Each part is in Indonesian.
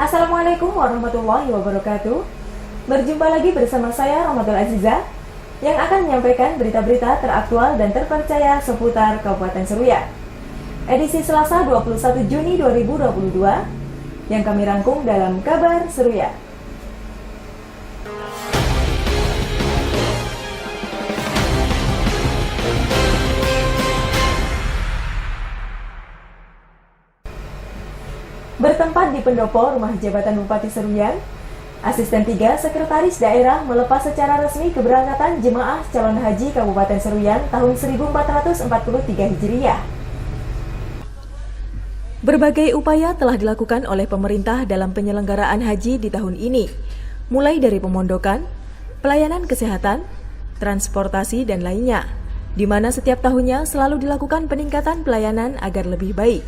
Assalamualaikum warahmatullahi wabarakatuh. Berjumpa lagi bersama saya Rahmatul Aziza yang akan menyampaikan berita-berita teraktual dan terpercaya seputar Kabupaten Seruyan. Edisi Selasa 21 Juni 2022 yang kami rangkum dalam Kabar Seruyan. Bertempat di pendopo Rumah Jabatan Bupati Seruyan, Asisten 3 Sekretaris Daerah melepas secara resmi keberangkatan jemaah calon haji Kabupaten Seruyan tahun 1443 Hijriah. Berbagai upaya telah dilakukan oleh pemerintah dalam penyelenggaraan haji di tahun ini, mulai dari pemondokan, pelayanan kesehatan, transportasi, dan lainnya, di mana setiap tahunnya selalu dilakukan peningkatan pelayanan agar lebih baik.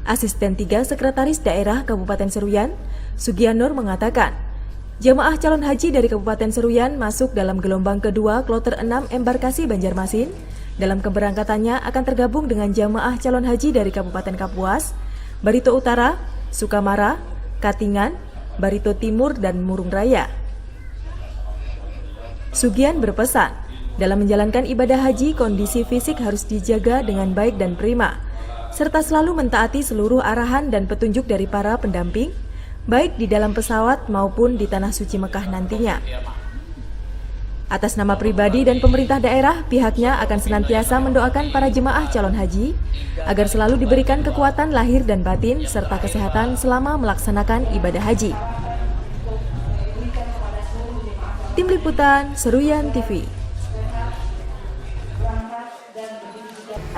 Asisten 3 Sekretaris Daerah Kabupaten Seruyan, Sugianur mengatakan, jemaah calon haji dari Kabupaten Seruyan masuk dalam gelombang kedua kloter 6 embarkasi Banjarmasin. Dalam keberangkatannya akan tergabung dengan jemaah calon haji dari Kabupaten Kapuas, Barito Utara, Sukamara, Katingan, Barito Timur, dan Murung Raya. Sugian berpesan, dalam menjalankan ibadah haji kondisi fisik harus dijaga dengan baik dan prima, serta selalu mentaati seluruh arahan dan petunjuk dari para pendamping, baik di dalam pesawat maupun di Tanah Suci Mekah nantinya. Atas nama pribadi dan pemerintah daerah, pihaknya akan senantiasa mendoakan para jemaah calon haji agar selalu diberikan kekuatan lahir dan batin serta kesehatan selama melaksanakan ibadah haji. Tim Liputan Seruyan TV.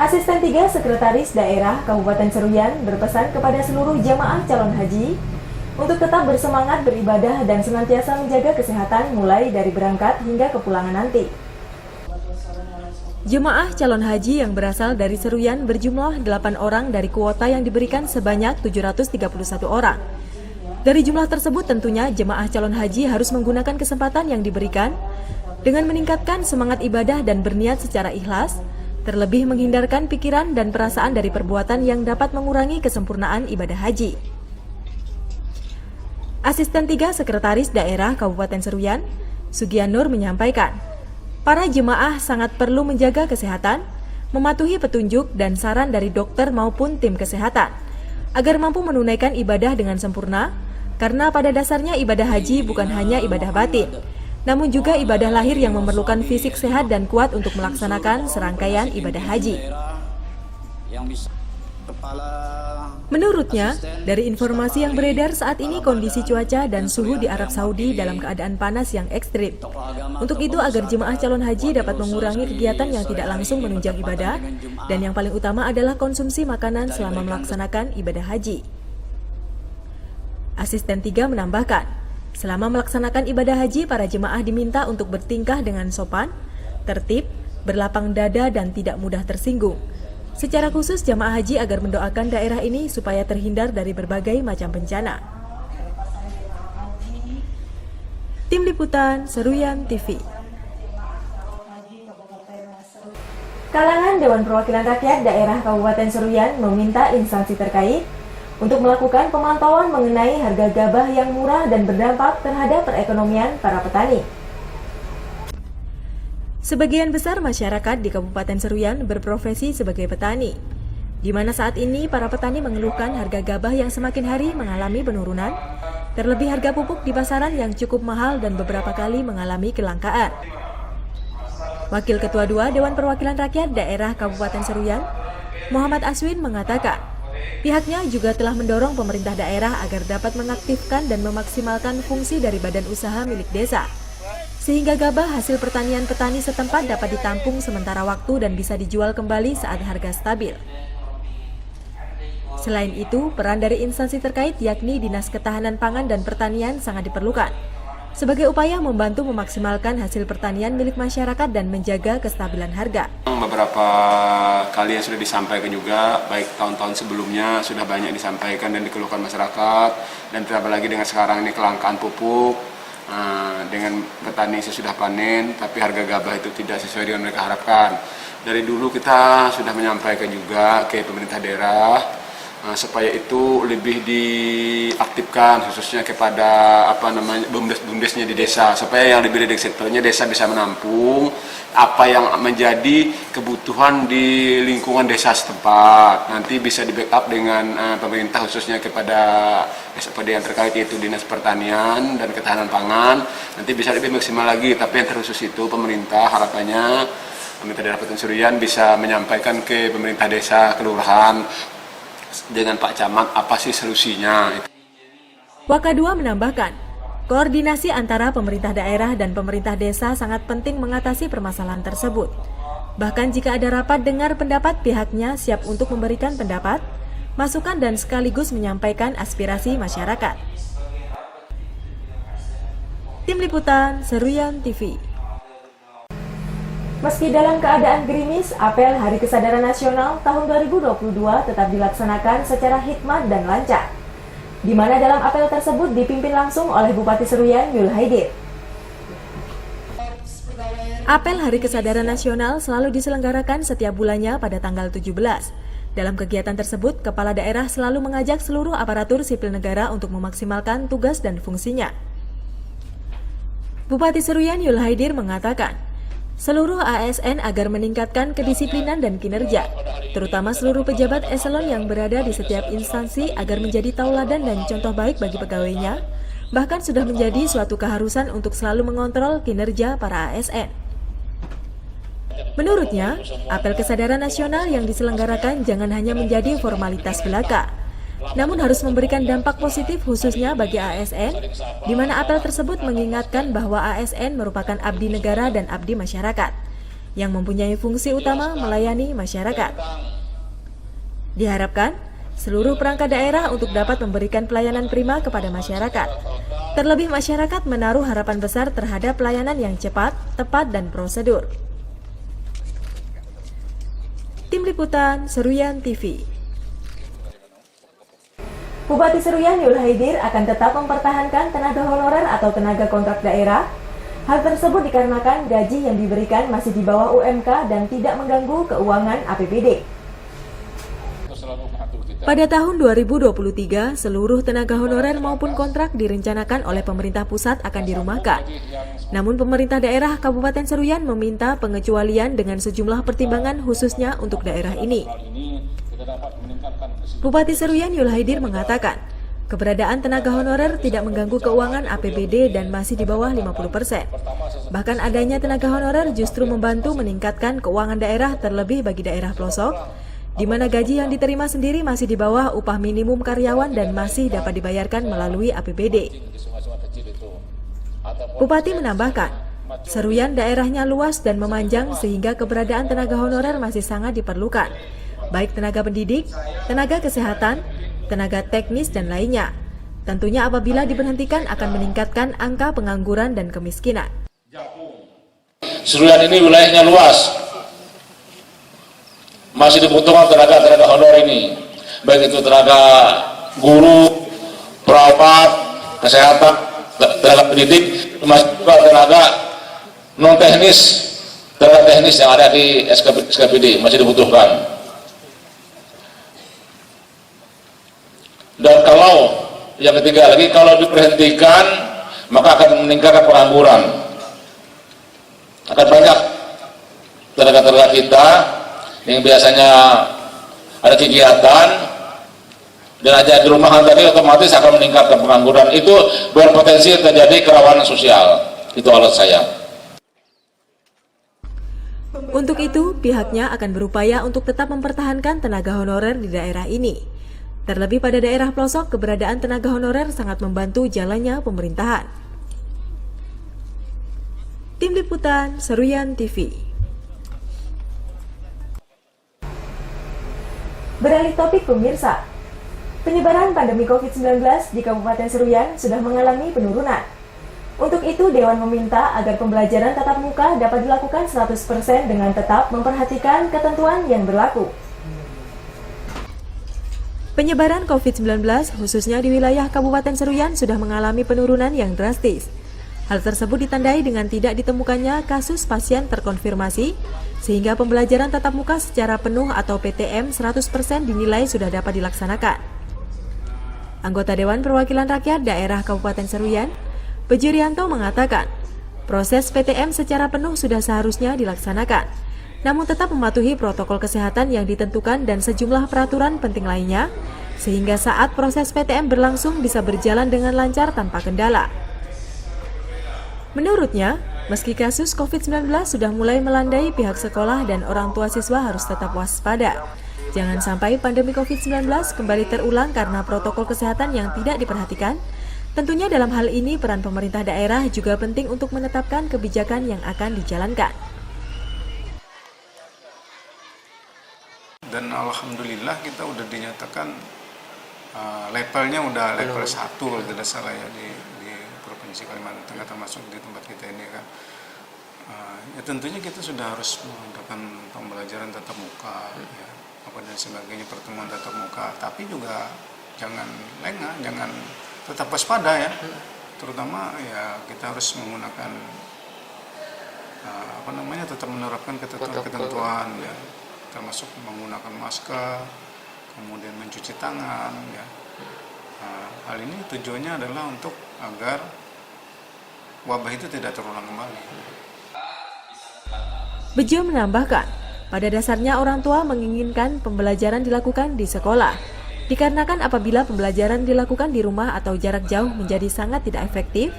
Asisten 3 Sekretaris Daerah Kabupaten Seruyan berpesan kepada seluruh jamaah calon haji untuk tetap bersemangat beribadah dan senantiasa menjaga kesehatan mulai dari berangkat hingga kepulangan nanti. Jemaah calon haji yang berasal dari Seruyan berjumlah 8 orang dari kuota yang diberikan sebanyak 731 orang. Dari jumlah tersebut tentunya jemaah calon haji harus menggunakan kesempatan yang diberikan dengan meningkatkan semangat ibadah dan berniat secara ikhlas, terlebih menghindarkan pikiran dan perasaan dari perbuatan yang dapat mengurangi kesempurnaan ibadah haji. Asisten 3 Sekretaris Daerah Kabupaten Seruyan, Sugianur menyampaikan, para jemaah sangat perlu menjaga kesehatan, mematuhi petunjuk dan saran dari dokter maupun tim kesehatan, agar mampu menunaikan ibadah dengan sempurna, karena pada dasarnya ibadah haji bukan hanya ibadah batin, namun juga ibadah lahir yang memerlukan fisik sehat dan kuat untuk melaksanakan serangkaian ibadah haji. Menurutnya, dari informasi yang beredar saat ini kondisi cuaca dan suhu di Arab Saudi dalam keadaan panas yang ekstrim. Untuk itu, agar jemaah calon haji dapat mengurangi kegiatan yang tidak langsung menunjang ibadah, dan yang paling utama adalah konsumsi makanan selama melaksanakan ibadah haji. Asisten 3 menambahkan, selama melaksanakan ibadah haji, para jemaah diminta untuk bertingkah dengan sopan, tertib, berlapang dada, dan tidak mudah tersinggung. Secara khusus, jemaah haji agar mendoakan daerah ini supaya terhindar dari berbagai macam bencana. Tim Liputan Seruyan TV. Kalangan Dewan Perwakilan Rakyat Daerah Kabupaten Seruyan meminta instansi terkait untuk melakukan pemantauan mengenai harga gabah yang murah dan berdampak terhadap perekonomian para petani. Sebagian besar masyarakat di Kabupaten Seruyan berprofesi sebagai petani, di mana saat ini para petani mengeluhkan harga gabah yang semakin hari mengalami penurunan, terlebih harga pupuk di pasaran yang cukup mahal dan beberapa kali mengalami kelangkaan. Wakil Ketua 2 Dewan Perwakilan Rakyat Daerah Kabupaten Seruyan, Muhammad Aswin mengatakan, pihaknya juga telah mendorong pemerintah daerah agar dapat mengaktifkan dan memaksimalkan fungsi dari badan usaha milik desa, sehingga gabah hasil pertanian petani setempat dapat ditampung sementara waktu dan bisa dijual kembali saat harga stabil. Selain itu, peran dari instansi terkait yakni Dinas Ketahanan Pangan dan Pertanian sangat diperlukan, sebagai upaya membantu memaksimalkan hasil pertanian milik masyarakat dan menjaga kestabilan harga. Beberapa kali yang sudah disampaikan juga, baik tahun-tahun sebelumnya sudah banyak disampaikan dan dikeluhkan masyarakat, dan terlebih lagi dengan sekarang ini kelangkaan pupuk, dengan petani sesudah panen, tapi harga gabah itu tidak sesuai dengan mereka harapkan. Dari dulu kita sudah menyampaikan juga ke pemerintah daerah supaya itu lebih diaktifkan khususnya kepada bumdes-bumdesnya di desa, supaya yang lebih leading sektornya desa bisa menampung apa yang menjadi kebutuhan di lingkungan desa setempat, nanti bisa di backup dengan pemerintah khususnya kepada SPD yang terkait, yaitu Dinas Pertanian dan Ketahanan Pangan, nanti bisa lebih maksimal lagi. Tapi yang terkhusus itu pemerintah, harapannya pemerintah daerah Kabupaten Seruyan bisa menyampaikan ke pemerintah desa, kelurahan dengan Pak Camat apa sih solusinya. Wakadua menambahkan, koordinasi antara pemerintah daerah dan pemerintah desa sangat penting mengatasi permasalahan tersebut. Bahkan jika ada rapat dengar pendapat, pihaknya siap untuk memberikan pendapat, masukan dan sekaligus menyampaikan aspirasi masyarakat. Tim Liputan Seruyan TV. Meski dalam keadaan gerimis, apel Hari Kesadaran Nasional tahun 2022 tetap dilaksanakan secara hikmat dan lancar, di mana dalam apel tersebut dipimpin langsung oleh Bupati Seruyan Yul Haidir. Apel Hari Kesadaran Nasional selalu diselenggarakan setiap bulannya pada tanggal 17. Dalam kegiatan tersebut, kepala daerah selalu mengajak seluruh aparatur sipil negara untuk memaksimalkan tugas dan fungsinya. Bupati Seruyan Yul Haidir mengatakan, seluruh ASN agar meningkatkan kedisiplinan dan kinerja, terutama seluruh pejabat eselon yang berada di setiap instansi agar menjadi tauladan dan contoh baik bagi pegawainya, bahkan sudah menjadi suatu keharusan untuk selalu mengontrol kinerja para ASN. Menurutnya, apel kesadaran nasional yang diselenggarakan jangan hanya menjadi formalitas belaka, namun harus memberikan dampak positif khususnya bagi ASN, di mana apel tersebut mengingatkan bahwa ASN merupakan abdi negara dan abdi masyarakat, yang mempunyai fungsi utama melayani masyarakat. Diharapkan, seluruh perangkat daerah untuk dapat memberikan pelayanan prima kepada masyarakat. Terlebih masyarakat menaruh harapan besar terhadap pelayanan yang cepat, tepat, dan prosedur. Tim Liputan Seruyan TV. Bupati Seruyan Yul Haidir akan tetap mempertahankan tenaga honorer atau tenaga kontrak daerah. Hal tersebut dikarenakan gaji yang diberikan masih di bawah UMK dan tidak mengganggu keuangan APBD. Pada tahun 2023, seluruh tenaga honorer maupun kontrak direncanakan oleh pemerintah pusat akan dirumahkan. Namun pemerintah daerah Kabupaten Seruyan meminta pengecualian dengan sejumlah pertimbangan khususnya untuk daerah ini. Bupati Seruyan Yul Haidir mengatakan, keberadaan tenaga honorer tidak mengganggu keuangan APBD dan masih di bawah 50%. Bahkan adanya tenaga honorer justru membantu meningkatkan keuangan daerah, terlebih bagi daerah pelosok, di mana gaji yang diterima sendiri masih di bawah upah minimum karyawan dan masih dapat dibayarkan melalui APBD. Bupati menambahkan, Seruyan daerahnya luas dan memanjang sehingga keberadaan tenaga honorer masih sangat diperlukan, baik tenaga pendidik, tenaga kesehatan, tenaga teknis, dan lainnya. Tentunya apabila diberhentikan akan meningkatkan angka pengangguran dan kemiskinan. Seruyan ini wilayahnya luas, masih dibutuhkan tenaga honor ini, baik itu tenaga guru, perawat, kesehatan, tenaga pendidik, masih juga tenaga non teknis, tenaga teknis yang ada di SKPD masih dibutuhkan. Dan kalau yang ketiga lagi, kalau diberhentikan maka akan meningkatkan pengangguran. Akan banyak tenaga-tenaga kita yang biasanya ada kegiatan dan aja di rumahan tadi otomatis akan meningkatkan pengangguran. Itu berpotensi terjadi kerawanan sosial. Itu alat saya. Untuk itu, pihaknya akan berupaya untuk tetap mempertahankan tenaga honorer di daerah ini. Terlebih pada daerah pelosok, keberadaan tenaga honorer sangat membantu jalannya pemerintahan. Tim Liputan Seruyan TV. Beralih topik pemirsa, penyebaran pandemi COVID-19 di Kabupaten Seruyan sudah mengalami penurunan. Untuk itu, Dewan meminta agar pembelajaran tatap muka dapat dilakukan 100% dengan tetap memperhatikan ketentuan yang berlaku. Penyebaran COVID-19 khususnya di wilayah Kabupaten Seruyan sudah mengalami penurunan yang drastis. Hal tersebut ditandai dengan tidak ditemukannya kasus pasien terkonfirmasi, sehingga pembelajaran tatap muka secara penuh atau PTM 100% dinilai sudah dapat dilaksanakan. Anggota Dewan Perwakilan Rakyat Daerah Kabupaten Seruyan, Bejo Rianto mengatakan, proses PTM secara penuh sudah seharusnya dilaksanakan, namun tetap mematuhi protokol kesehatan yang ditentukan dan sejumlah peraturan penting lainnya, sehingga saat proses PTM berlangsung bisa berjalan dengan lancar tanpa kendala. Menurutnya, meski kasus COVID-19 sudah mulai melandai, pihak sekolah dan orang tua siswa harus tetap waspada. Jangan sampai pandemi COVID-19 kembali terulang karena protokol kesehatan yang tidak diperhatikan. Tentunya dalam hal ini peran pemerintah daerah juga penting untuk menetapkan kebijakan yang akan dijalankan. Dan alhamdulillah kita udah dinyatakan levelnya udah level 1 kalau tidak salah ya di Provinsi Kalimantan Tengah, termasuk di tempat kita ini kan. Ya tentunya kita sudah harus mengadakan pembelajaran tatap muka ya, apa dan sebagainya, pertemuan tatap muka, tapi juga jangan lengah, jangan, tetap waspada ya, terutama ya kita harus menggunakan tetap menerapkan ketentuan ya, termasuk menggunakan masker, kemudian mencuci tangan ya. Hal ini tujuannya adalah untuk agar wabah itu tidak terulang kembali. Bejo menambahkan, pada dasarnya orang tua menginginkan pembelajaran dilakukan di sekolah, dikarenakan apabila pembelajaran dilakukan di rumah atau jarak jauh menjadi sangat tidak efektif,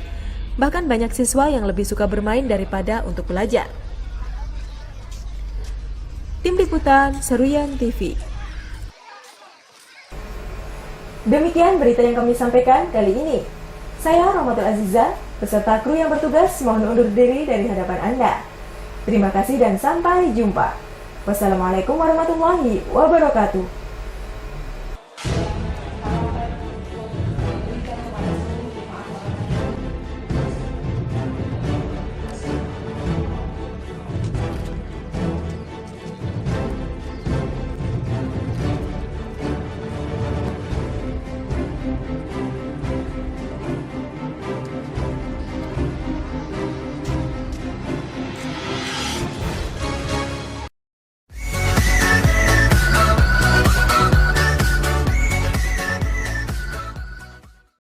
bahkan banyak siswa yang lebih suka bermain daripada untuk belajar. Tim Liputan Seruyan TV. Demikian berita yang kami sampaikan kali ini. Saya Rahmatul Aziza, beserta kru yang bertugas mohon undur diri dari hadapan Anda. Terima kasih dan sampai jumpa. Wassalamualaikum warahmatullahi wabarakatuh.